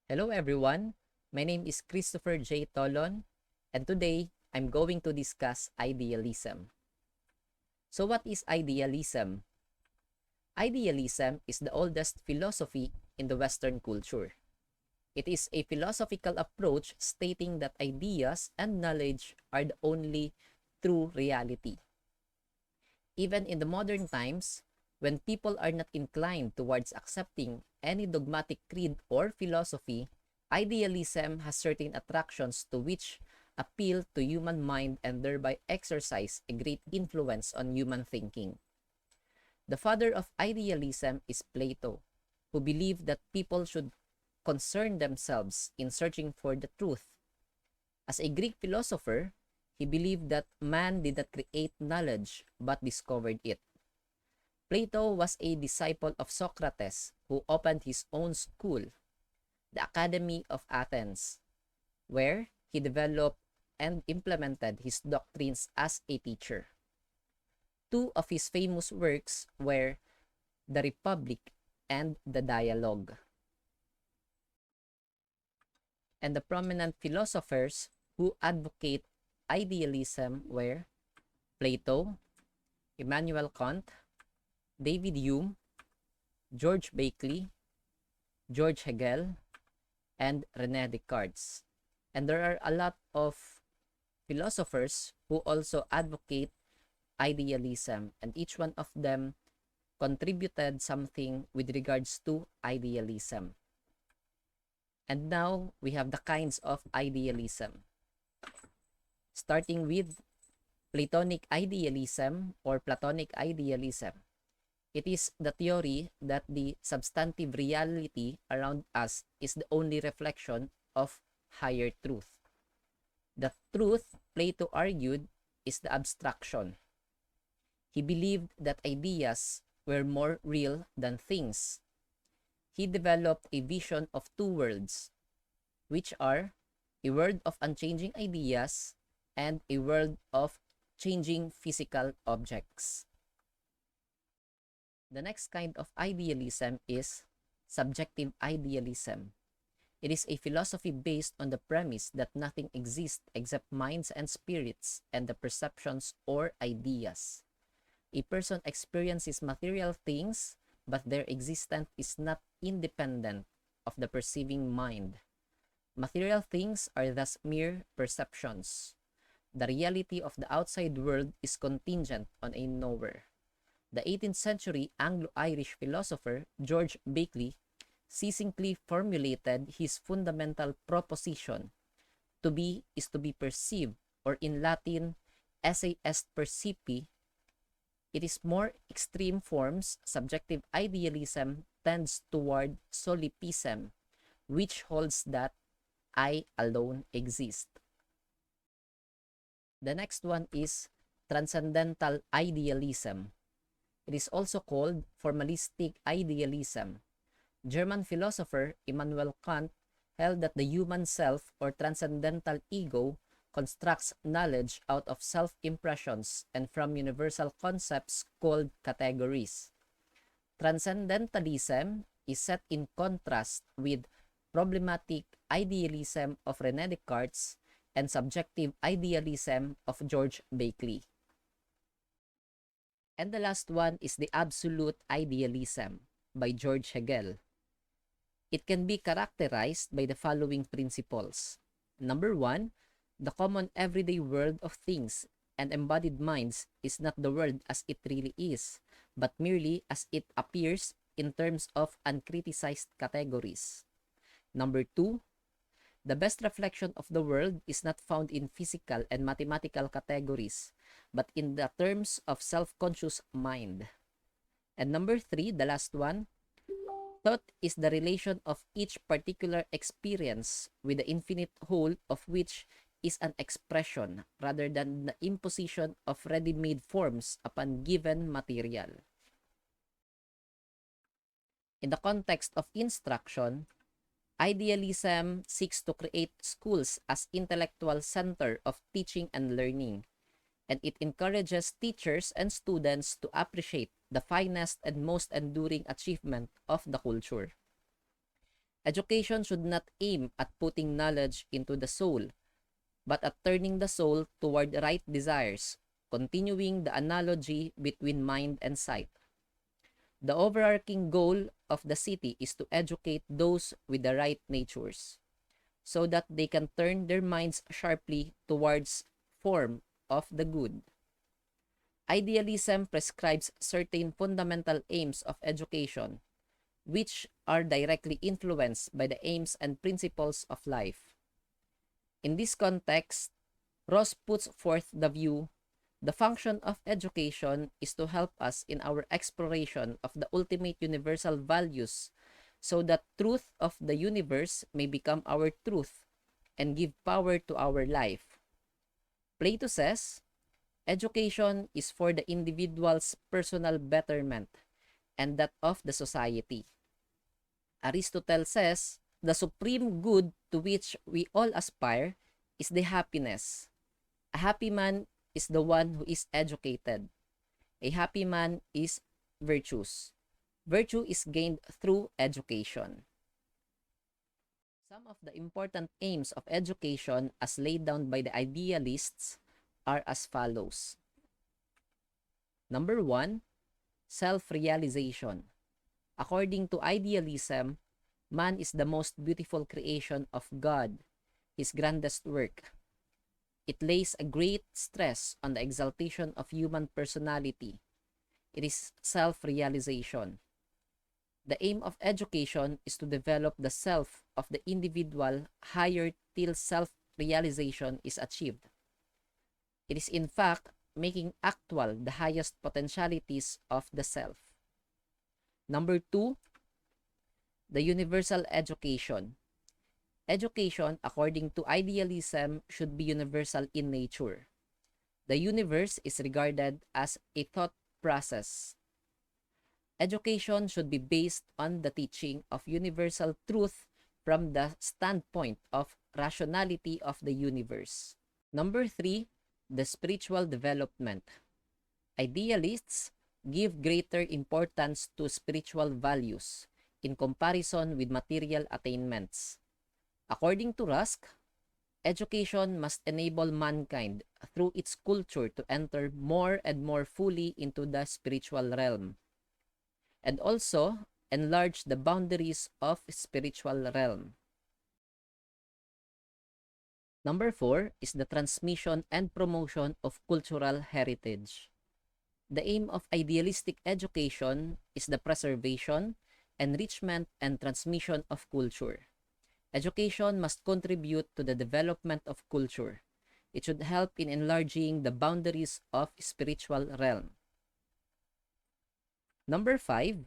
Hello everyone, my name is Christopher J. Tolon, and today I'm going to discuss idealism. So what is idealism? Idealism is the oldest philosophy in the Western culture. It is a philosophical approach stating that ideas and knowledge are the only true reality. Even in the modern times, when people are not inclined towards accepting any dogmatic creed or philosophy, idealism has certain attractions to which appeal to human mind and thereby exercise a great influence on human thinking. The father of idealism is Plato, who believed that people should concern themselves in searching for the truth. As a Greek philosopher, he believed that man did not create knowledge but discovered it. Plato was a disciple of Socrates who opened his own school, the Academy of Athens, where he developed and implemented his doctrines as a teacher. Two of his famous works were The Republic and The Dialogue. And the prominent philosophers who advocate idealism were Plato, Immanuel Kant, David Hume, George Berkeley, George Hegel, and René Descartes. And there are a lot of philosophers who also advocate idealism, and each one of them contributed something with regards to idealism. And now we have the kinds of idealism. Starting with Platonic idealism or Platonic idealism. It is the theory that the substantive reality around us is the only reflection of higher truth. The truth, Plato argued, is the abstraction. He believed that ideas were more real than things. He developed a vision of two worlds, which are a world of unchanging ideas and a world of changing physical objects. The next kind of idealism is subjective idealism. It is a philosophy based on the premise that nothing exists except minds and spirits and the perceptions or ideas. A person experiences material things, but their existence is not independent of the perceiving mind. Material things are thus mere perceptions. The reality of the outside world is contingent on a knower. The 18th century Anglo-Irish philosopher George Berkeley succinctly formulated his fundamental proposition: to be is to be perceived, or in Latin, esse est percipi. It is more extreme forms. Subjective idealism tends toward solipsism, which holds that I alone exist. The next one is transcendental idealism. It is also called formalistic idealism. German philosopher Immanuel Kant held that the human self or transcendental ego constructs knowledge out of self-impressions and from universal concepts called categories. Transcendentalism is set in contrast with problematic idealism of René Descartes and subjective idealism of George Berkeley. And the last one is the absolute idealism by George Hegel. It can be characterized by the following principles. Number one, the common everyday world of things and embodied minds is not the world as it really is, but merely as it appears in terms of uncriticized categories. Number two, the best reflection of the world is not found in physical and mathematical categories, but in the terms of self-conscious mind. And number three, the last one, thought is the relation of each particular experience with the infinite whole of which is an expression rather than the imposition of ready-made forms upon given material. In the context of instruction, idealism seeks to create schools as intellectual center of teaching and learning, and it encourages teachers and students to appreciate the finest and most enduring achievement of the culture. Education should not aim at putting knowledge into the soul, but at turning the soul toward right desires, continuing the analogy between mind and sight. The overarching goal of the city is to educate those with the right natures, so that they can turn their minds sharply towards form of the good. Idealism prescribes certain fundamental aims of education, which are directly influenced by the aims and principles of life. In this context, Ross puts forth the view: the function of education is to help us in our exploration of the ultimate universal values, so that truth of the universe may become our truth and give power to our life. Plato says, education is for the individual's personal betterment and that of the society. Aristotle says, the supreme good to which we all aspire is the happiness. A happy man is the one who is educated. A happy man is virtuous. Virtue is gained through education. Some of the important aims of education as laid down by the idealists are as follows. Number 1, self-realization. According to idealism, man is the most beautiful creation of God, his grandest work. It lays a great stress on the exaltation of human personality. It is self-realization. The aim of education is to develop the self of the individual higher till self-realization is achieved. It is in fact making actual the highest potentialities of the self. Number 2, the universal education. Education, according to idealism, should be universal in nature. The universe is regarded as a thought process. Education should be based on the teaching of universal truth from the standpoint of rationality of the universe. Number 3, the spiritual development. Idealists give greater importance to spiritual values in comparison with material attainments. According to Rusk, education must enable mankind through its culture to enter more and more fully into the spiritual realm, and also enlarge the boundaries of spiritual realm. Number 4 is the transmission and promotion of cultural heritage. The aim of idealistic education is the preservation, enrichment, and transmission of culture. Education must contribute to the development of culture. It should help in enlarging the boundaries of spiritual realm. Number 5,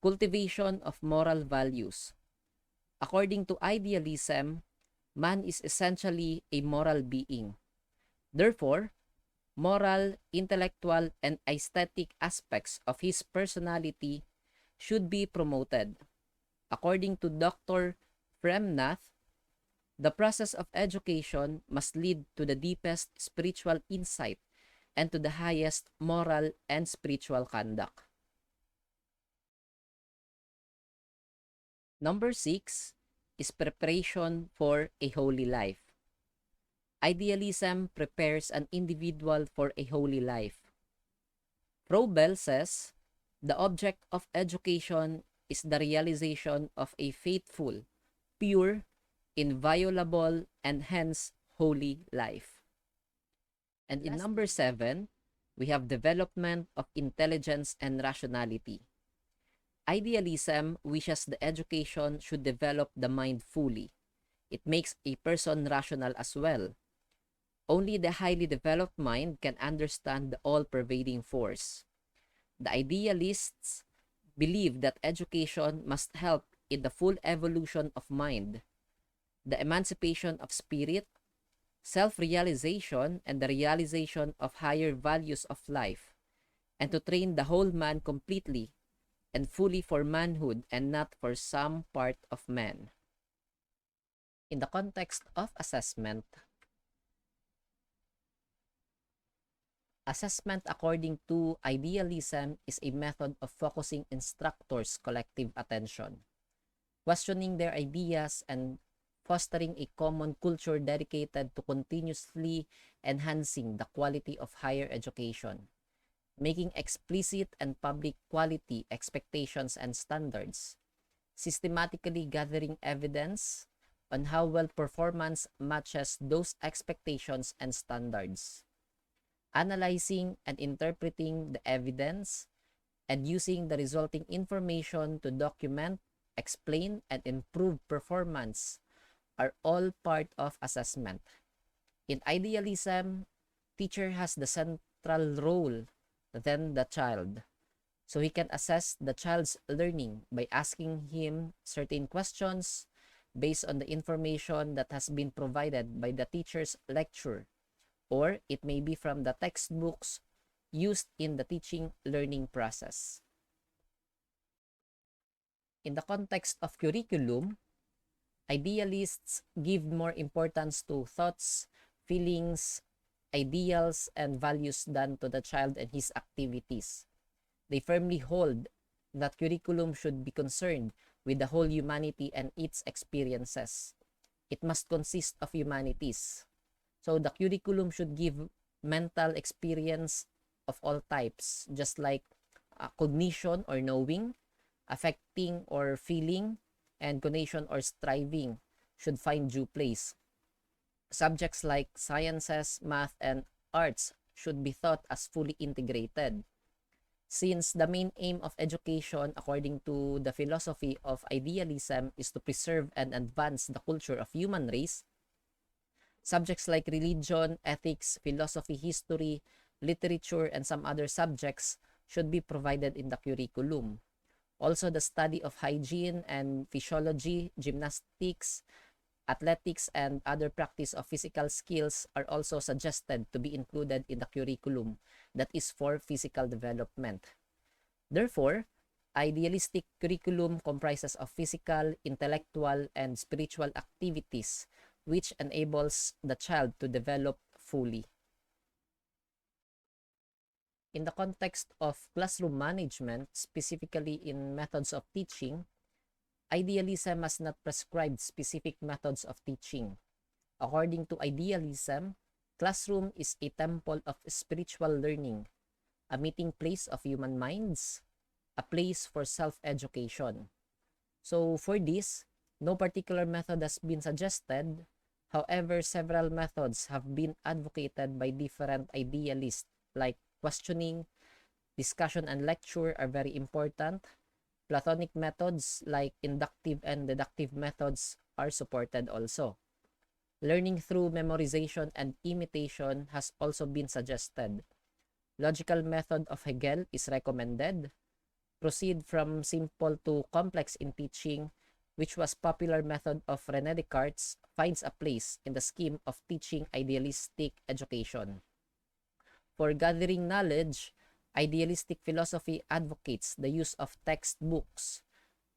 cultivation of moral values. According to idealism, man is essentially a moral being. Therefore, moral, intellectual, and aesthetic aspects of his personality should be promoted. According to Dr. Fremnath, the process of education must lead to the deepest spiritual insight and to the highest moral and spiritual conduct. Number 6 is preparation for a holy life. Idealism prepares an individual for a holy life. Froebel says, the object of education is the realization of a faithful, pure, inviolable, and hence holy life. And in number 7, we have development of intelligence and rationality. Idealism wishes the education should develop the mind fully. It makes a person rational as well. Only the highly developed mind can understand the all-pervading force. The idealists believe that education must help in the full evolution of mind, the emancipation of spirit, self-realization, and the realization of higher values of life, and to train the whole man completely and fully for manhood and not for some part of man. In the context of assessment, assessment according to idealism is a method of focusing instructors' collective attention. questioning their ideas, and fostering a common culture dedicated to continuously enhancing the quality of higher education, making explicit and public quality expectations and standards, systematically gathering evidence on how well performance matches those expectations and standards, analyzing and interpreting the evidence, and using the resulting information to document, explain, and improve performance are all part of assessment. In idealism, teacher has the central role than the child. So he can assess the child's learning by asking him certain questions based on the information that has been provided by the teacher's lecture, or it may be from the textbooks used in the teaching learning process. In the context of curriculum, idealists give more importance to thoughts, feelings, ideals, and values than to the child and his activities. They firmly hold that curriculum should be concerned with the whole humanity and its experiences. It must consist of humanities. So the curriculum should give mental experience of all types, just like cognition or knowing, affecting or feeling, and conation or striving should find due place. Subjects like sciences, math, and arts should be taught as fully integrated. Since the main aim of education, according to the philosophy of idealism, is to preserve and advance the culture of human race, subjects like religion, ethics, philosophy, history, literature, and some other subjects should be provided in the curriculum. Also, the study of hygiene and physiology, gymnastics, athletics, and other practice of physical skills are also suggested to be included in the curriculum that is for physical development. Therefore, idealistic curriculum comprises of physical, intellectual, and spiritual activities which enables the child to develop fully. In the context of classroom management, specifically in methods of teaching, idealism has not prescribed specific methods of teaching. According to idealism, classroom is a temple of spiritual learning, a meeting place of human minds, a place for self-education. So for this, no particular method has been suggested. However, several methods have been advocated by different idealists, like questioning, discussion, and lecture are very important. Platonic methods like inductive and deductive methods are supported also. Learning through memorization and imitation has also been suggested. Logical method of Hegel is recommended. Proceed from simple to complex in teaching, which was popular method of René Descartes, finds a place in the scheme of teaching idealistic education. For gathering knowledge, idealistic philosophy advocates the use of textbooks,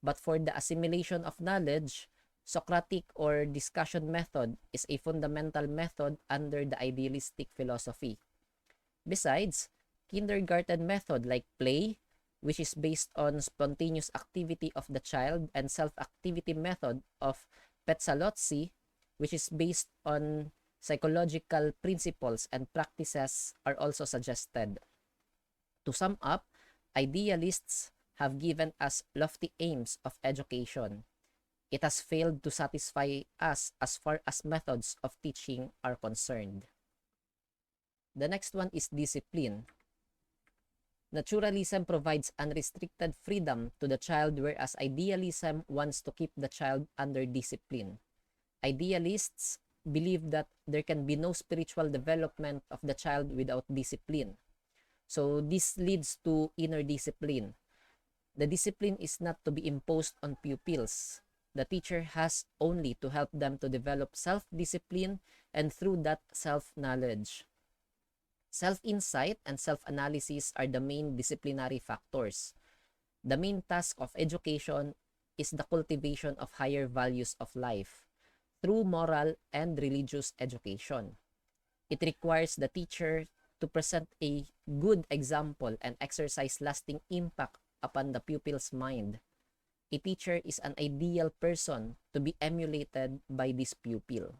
but for the assimilation of knowledge, Socratic or discussion method is a fundamental method under the idealistic philosophy. Besides, kindergarten method like play, which is based on spontaneous activity of the child, and self-activity method of Pestalozzi, which is based on psychological principles and practices, are also suggested. To sum up, idealists have given us lofty aims of education. It has failed to satisfy us as far as methods of teaching are concerned. The next one is discipline. Naturalism provides unrestricted freedom to the child, whereas idealism wants to keep the child under discipline. Idealists believe that there can be no spiritual development of the child without discipline. So this leads to inner discipline. The discipline is not to be imposed on pupils. The teacher has only to help them to develop self-discipline and through that self-knowledge. Self-insight and self-analysis are the main disciplinary factors. The main task of education is the cultivation of higher values of life through moral and religious education. It requires the teacher to present a good example and exercise lasting impact upon the pupil's mind. A teacher is an ideal person to be emulated by this pupil.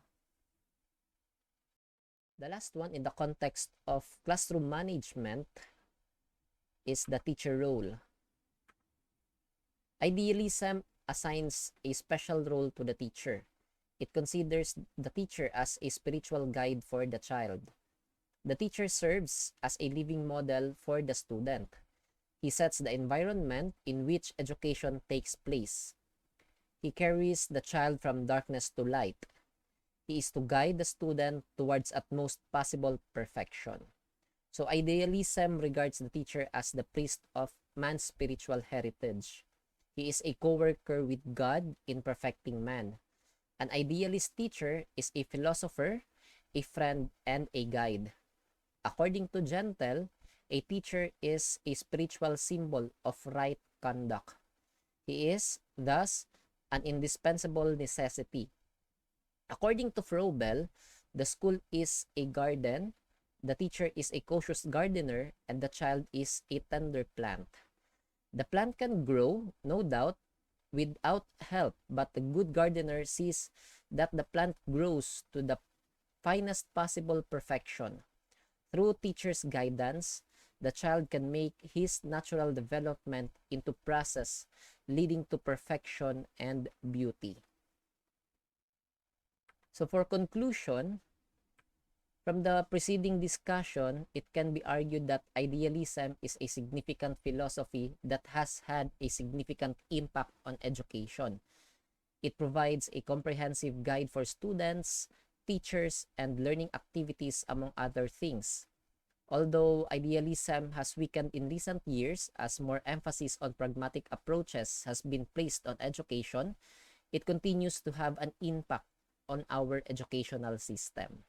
The last one in the context of classroom management is the teacher role. Idealism assigns a special role to the teacher. It considers the teacher as a spiritual guide for the child. The teacher serves as a living model for the student. He sets the environment in which education takes place. He carries the child from darkness to light. He is to guide the student towards utmost possible perfection. So idealism regards the teacher as the priest of man's spiritual heritage. He is a co-worker with God in perfecting man. An idealist teacher is a philosopher, a friend, and a guide. According to Gentle, a teacher is a spiritual symbol of right conduct. He is, thus, an indispensable necessity. According to Froebel, the school is a garden, the teacher is a cautious gardener, and the child is a tender plant. The plant can grow, no doubt, without help, but the good gardener sees that the plant grows to the finest possible perfection. Through teacher's guidance, the child can make his natural development into process leading to perfection and beauty. So for conclusion, from the preceding discussion, it can be argued that idealism is a significant philosophy that has had a significant impact on education. It provides a comprehensive guide for students, teachers, and learning activities, among other things. Although idealism has weakened in recent years as more emphasis on pragmatic approaches has been placed on education, it continues to have an impact on our educational system.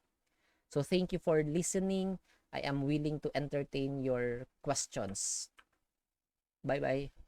So thank you for listening. I am willing to entertain your questions. Bye-bye.